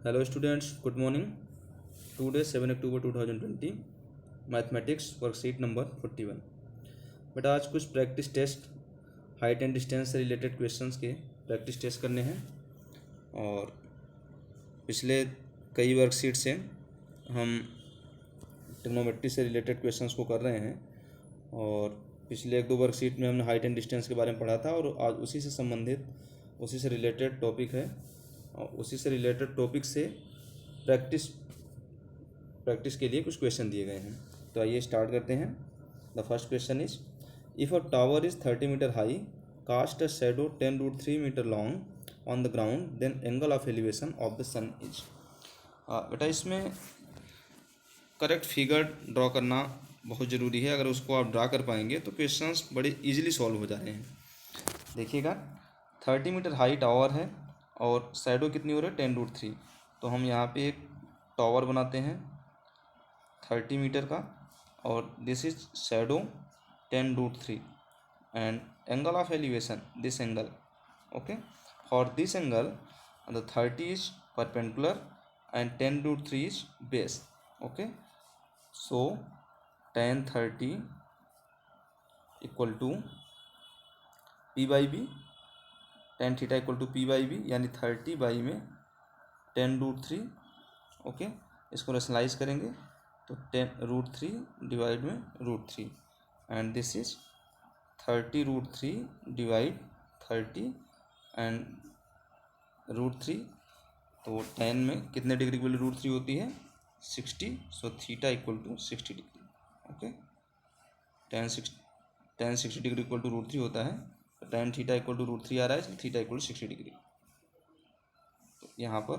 Hello students, good morning. Today 7 October 2020 mathematics worksheet number 41। बेटा आज कुछ practice test height and distance से related questions के practice test करने हैं। और पिछले कई वर्कशीट से हम ट्रिग्नोमेट्री से रिलेटेड क्वेश्चंस को कर रहे हैं। और पिछले एक दो वर्कशीट में हमने हाइट एंड डिस्टेंस के बारे में पढ़ा था और आज उसी से संबंधित उसी से रिलेटेड टॉपिक है और उसी से रिलेटेड टॉपिक से प्रैक्टिस के लिए कुछ क्वेश्चन दिए गए हैं। तो आइए स्टार्ट करते हैं। The first question is, if a tower is 30 metre high, cast a shadow 10√3 metre long on the ground, then angle of elevation of the sun is. बेटा इसमें करेक्ट फिगर ड्रॉ करना बहुत ज़रूरी है। अगर उसको आप ड्रा कर पाएंगे तो क्वेश्चंस बड़े इजीली सॉल्व हो जा रहे हैं। देखिएगा 30 मीटर हाई टावर है और शैडो कितनी हो रही है 10√3। तो हम यहाँ पे एक टावर बनाते हैं 30 मीटर का और this is shadow 10√3 and angle of elevation this angle. Okay, for this angle the 30 is perpendicular and 10√3 is base. Okay, so tan 30 equal to P by B, tan theta equal to P by B, यानी 30 by में 10√3। Okay, इसको rationalise करेंगे तो 10√3 divide में √3 and this is 30√3 divide 30 and √3। तो 10 में कितने degree की वैल्यू √3 होती है 60। So theta equal to 60 degree. Okay, tan 60 degree equal to √3 होता है, तो tan थीटा इक्वल टू √3 आ रहा है, इसलिए थीटा इक्वल टू 60 डिग्री। तो यहाँ पर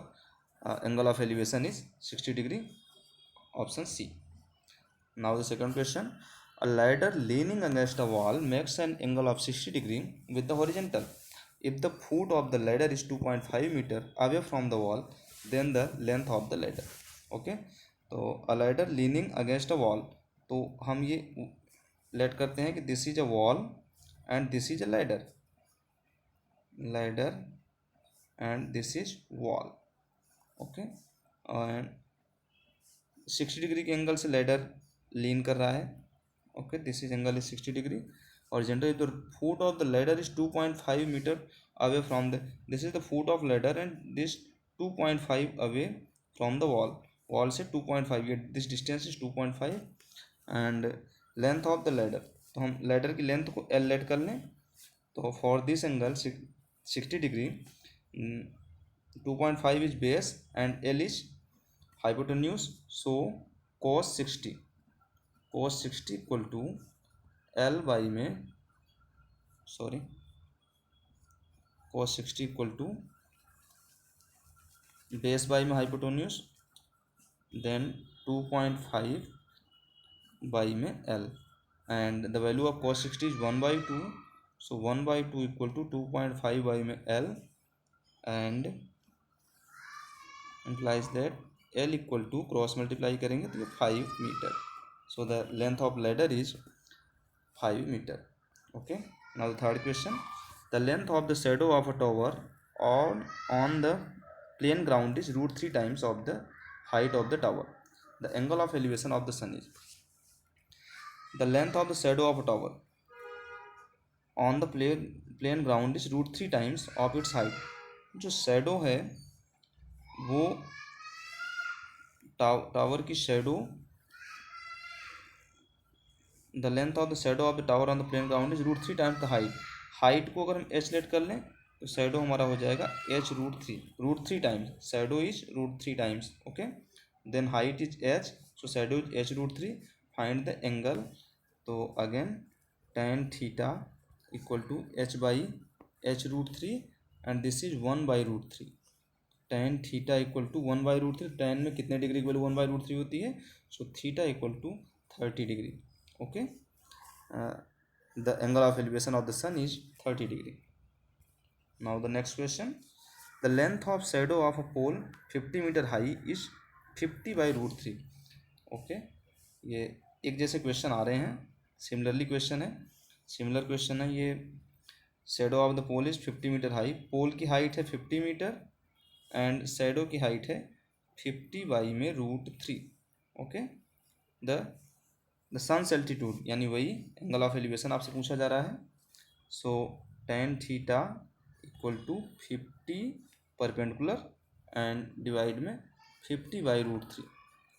angle of elevation is 60 degree, option C. Now the second question, a ladder leaning against a wall makes an angle of 60 degree with the horizontal. If the foot of the ladder is 2.5 meter away from the wall, then the length of the ladder. Okay, तो a ladder leaning against a wall, तो हम ये late करते हैं कि this is a wall and this is a ladder and this is wall. Okay, and 60 degree के angle से ladder lean कर रहा है। Okay, this is angle is 60 degree और generally the foot of the ladder is 2.5 metre away from the, this is the foot of ladder and this 2.5 away from the wall से 2.5, ये this distance is 2.5 and length of the ladder, तो हम ladder की length को L late कर लें। तो for this angle 60 degree 2.5 is base and L is hypotenuse, so cos 60 equal to L by में cos 60 equal to base by में hypotenuse then 2.5 by में L and the value of cos 60 is 1/2, so 1/2 equal to 2.5 by में L and implies that L equal to cross multiply करेंगे तो ये 5 metre. So the length of ladder is 5 metre. Okay, now the third question, the length of the shadow of a tower on the plane ground is √3 times of the height of the tower, the angle of elevation of the sun is. The length of the shadow of a tower on the plane ground is √3 times of its height. जो shadow है वो tower की shadow, the length of the shadow of the tower on the plane ground is √3 times the height को अगर हम H late कर लें तो शैडो हमारा हो जाएगा H √3 times, shadow is √3 times. Okay, then height is H, so shadow is H √3, find the angle. तो again tan theta equal to H by H √3 and this is 1/√3। tan theta equal to 1/√3, tan में कितने degree की value 1/√3 होती है, so theta equal to 30 degree. Okay, the angle of elevation of the sun is 30 degree. Now the next question, the length of shadow of a pole 50 metre high is 50/√3। Okay, ये एक जैसे question आ रहे हैं, similar question है ये। Shadow of the pole is 50 metre high, pole की height है 50 metre and shadow की हाइट है 50 में √3. ओके. द सन्स एल्टीट्यूड यानी वही एंगल ऑफ एलिवेशन आपसे पूछा जा रहा है. So tan theta equal to 50 perpendicular and divide में 50/√3.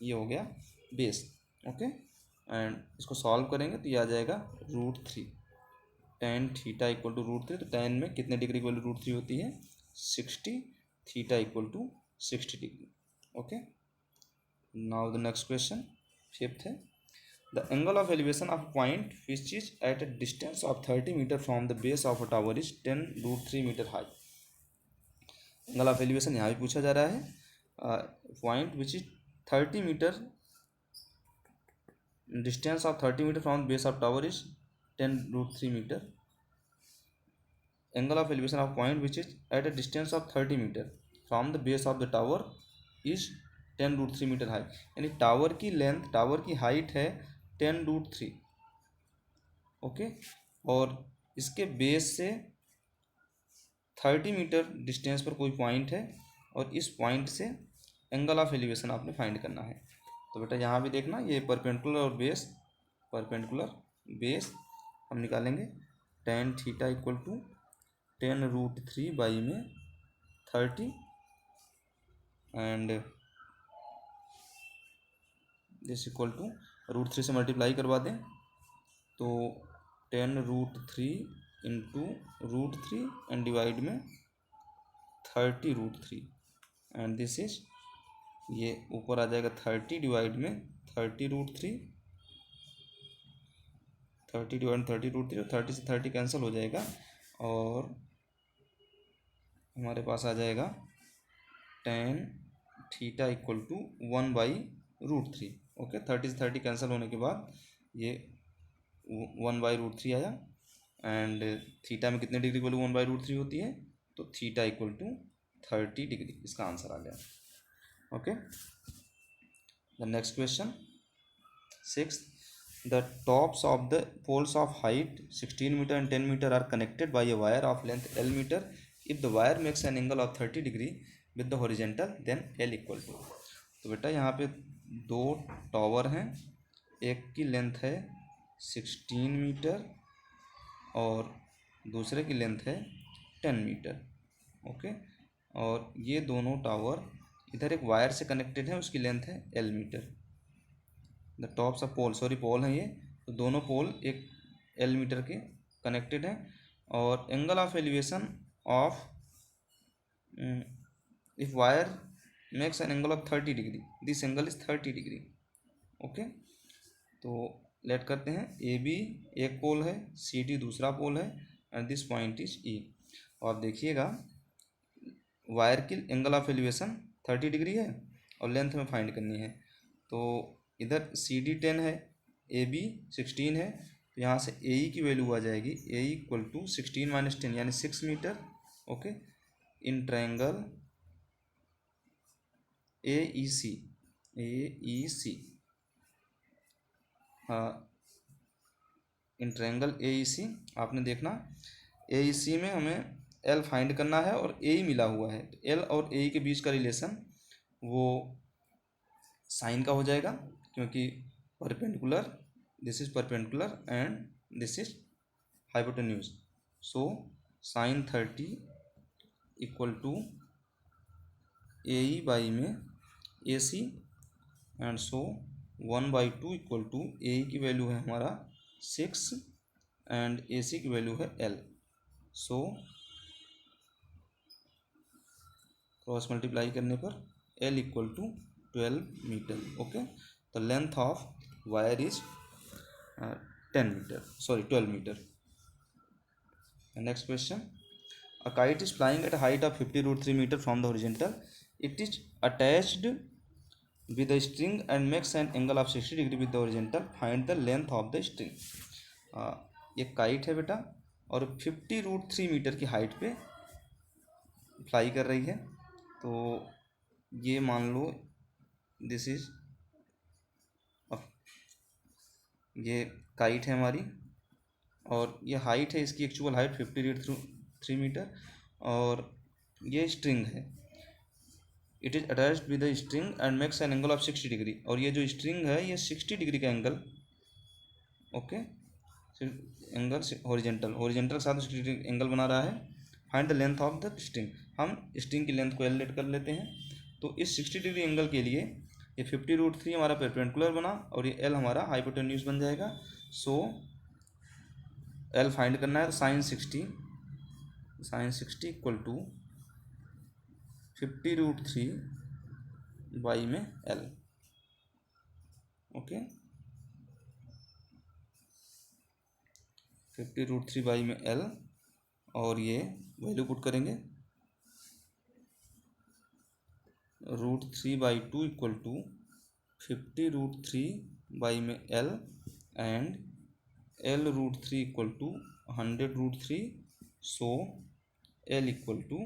ये हो गया बेस. ओके. एंड इसको सॉल्व करेंगे तो ये आ जाएगा √3. tan theta equal to √3. तो tan में कितने डिग्री की वैल्यू √3 होती है? 60. Theta equal to 60 degree. Okay. Now the next question, fifth है. The angle of elevation of a point which is at a distance of 30 meter from the base of a tower is 10√3 meter high. Angle of elevation यहाँ भी पूछा जा रहा है. Point which is 30 metre, distance of 30 metre from base of tower is 10√3 metre. Angle of elevation of point which is at a distance of 30 metre from the base of the tower is 10√3 metre high. यानी tower की length, tower की height है 10√3. Okay. और इसके base से 30 metre distance पर कोई point है और इस पॉइंट से एंगल ऑफ एलिवेशन आपने फाइंड करना है. तो बेटा यहाँ भी देखना, ये परपेंडिकुलर और बेस, परपेंडिकुलर बेस हम निकालेंगे. tan theta equal to 10√3 by में 30 एंड दिस इक्वल टू √3 से मल्टीप्लाई करवा दें तो 10√3 इंटू √3 एंड डिवाइड में 30√3 एंड दिस इज, ये ऊपर आ जाएगा 30 डिवाइड में 30√3, 30 डिवाइड 30√3 और 30 से 30 कैंसिल हो जाएगा और हमारे पास आ जाएगा tan theta equal to 1/√3. Okay. 30 से 30 कैंसिल होने के बाद ये 1/√3 आया. एंड थीटा में कितने डिग्री की वैल्यू 1/√3 होती है? तो थीटा इक्वल टू 30 डिग्री. इसका आंसर आ गया. Okay. The next question, six. The tops of the poles of height 16 metre and 10 metre are connected by a wire of length L metre. If the wire makes an angle of 30 degree with the horizontal then L equal to. तो बेटा यहाँ पे दो tower हैं, एक की length है 16 metre और दूसरे की लेंथ है 10 मीटर. ओके. और ये दोनों टावर इधर एक वायर से कनेक्टेड है, उसकी लेंथ है L metre. The tops of pole, sorry pole हैं ये, तो दोनों पोल एक L मीटर के कनेक्टेड हैं. और angle of elevation of, if wire makes an angle of 30 degree, this angle is 30 degree. Okay. तो लेट करते हैं, ए बी एक पोल है, सी डी दूसरा पोल है एंड दिस पॉइंट इज ई. और देखिएगा वायर की एंगल ऑफ एलिवेशन 30 डिग्री है और लेंथ में फाइंड करनी है. तो इधर सी डी 10 है, ए बी 16 है, तो यहाँ से ए ई की वैल्यू आ जाएगी ए इक्वल टू 16 माइनस 10 यानी 6 metre. Okay. In triangle A E C, हाँ, इन ट्रायंगल ए ई सी आपने देखना, ए ई सी में हमें एल फाइंड करना है और ए ई मिला हुआ है. तो एल और ए ई के बीच का रिलेशन वो साइन का हो जाएगा क्योंकि perpendicular, this is perpendicular and this is hypotenuse. So sine 30 equal to A E by में A C and so 1/2 equal to A E की वैल्यू है हमारा 6 एंड ए सी की वैल्यू है L. सो क्रॉस मल्टीप्लाई करने पर L equal to 12 metre. Okay. The length of wire is 10 metre, sorry 12 metre. Next question, a kite is flying at a height of 50√3 meter from the horizontal. It is attached with a string and makes an angle of 60 degree with the horizontal. Find the length of the string. ये kite है बेटा और 50√3 metre की height पे fly कर रही है. तो ये मान लो दिस इज, ये काइट है हमारी और ये हाइट है, इसकी एक्चुअल हाइट 50√3 मीटर और ये स्ट्रिंग है. It is attached with the string and makes an angle of 60 degree, और ये जो स्ट्रिंग है ये 60 डिग्री का एंगल, ओके, एंगल हॉरिजेंटल के साथ 60 डिग्री एंगल बना रहा है। Find the length of the string, हम स्ट्रिंग की लेंथ को कैलकुलेट कर लेते हैं। तो इस 60 डिग्री एंगल के लिए ये 50√3 हमारा परपेंडिकुलर बना और ये एल हमारा हाइपोटेन्यूज बन जाएगा। सो एल फाइंड करना है, तो साइन 60 इक्वल टू 50√3 बाई में एल, ओके, 50√3 बाई में एल, और ये वैल्यू पुट करेंगे, √3/2 इक्वल टू 50√3 बाई में L and L√3 equal to 100√3, so L equal to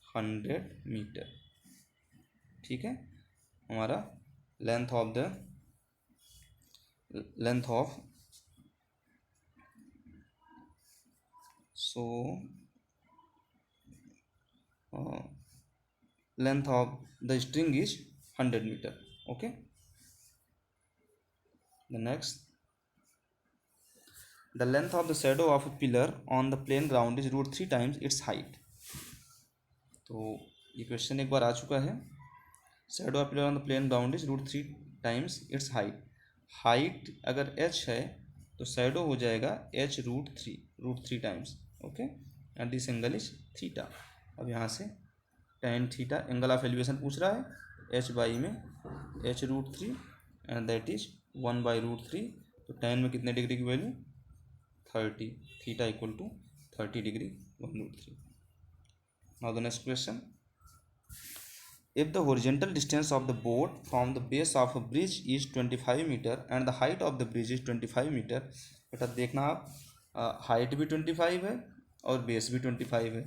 100 metre. ठीक है, हमारा length of the string is 100 metre, okay. The next, the length of the shadow of a pillar on the plain ground is √3 times its height। तो ये question एक बार आ चुका है। Shadow of pillar on the plane ground is √3 times its height. Height अगर h है तो shadow हो जाएगा h√3 times, okay, and this angle is theta. अब यहाँ से tan theta, angle of elevation पूछ रहा है, h बाई में h√3 एंड दैट इज 1/√3। तो tan में कितने डिग्री की value, 30, theta equal to 30 degree 1/√3। Now the next question, if the horizontal distance of the boat from the base of a bridge is 25 meter and the height of the bridge is 25 meter, बेटा देखना आप, height भी 25 है और base भी 25 है,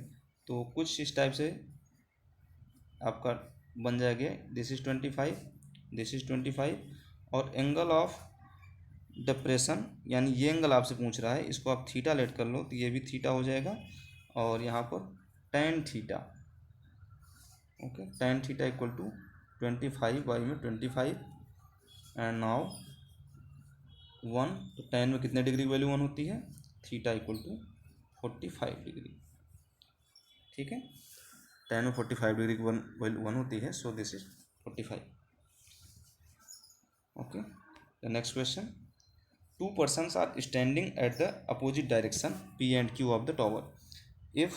तो कुछ इस टाइप से आपका बन जाएगा, दिस इज 25, दिस इज 25, और एंगल ऑफ डिप्रेशन यानी ये एंगल आपसे पूछ रहा है, इसको आप थीटा लेट कर लो, तो ये भी थीटा हो जाएगा, और यहाँ पर tan theta, okay, tan theta equal to 25 by में 25 एंड नाउ 1, तो tan में कितने डिग्री की वैल्यू 1 होती है, थीटा इक्वल टू 45 डिग्री। ठीक है, tan में 45 डिग्री की वैल्यू 1 होती है, so this is 45, okay. The next question, 2 persons are standing at the opposite direction P and Q of the tower. If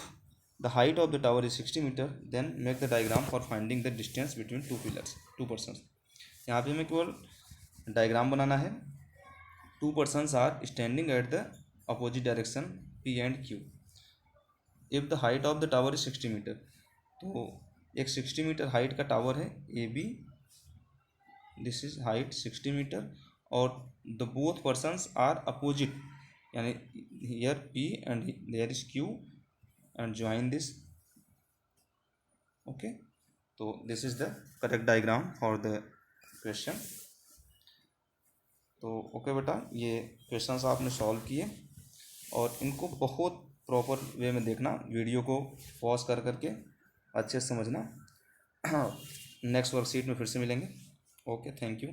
the height of the tower is 60 meter, then make the diagram for finding the distance between two pillars, 2 persons। यहाँ पे हमें केवल diagram बनाना है। 2 persons are standing at the opposite direction P and Q। if the height of the tower is 60 meter, तो एक 60 metre height का tower है AB, this is height 60 metre, और the both persons are opposite, यानी here P and there is Q and join this, okay, so this is the correct diagram for the question। तो okay बेटा, ये questions आपने solve किए और इनको बहुत प्रॉपर वे में देखना, वीडियो को पॉज कर करके अच्छे से समझना। नेक्स्ट वर्कशीट में फिर से मिलेंगे, ओके, थैंक यू।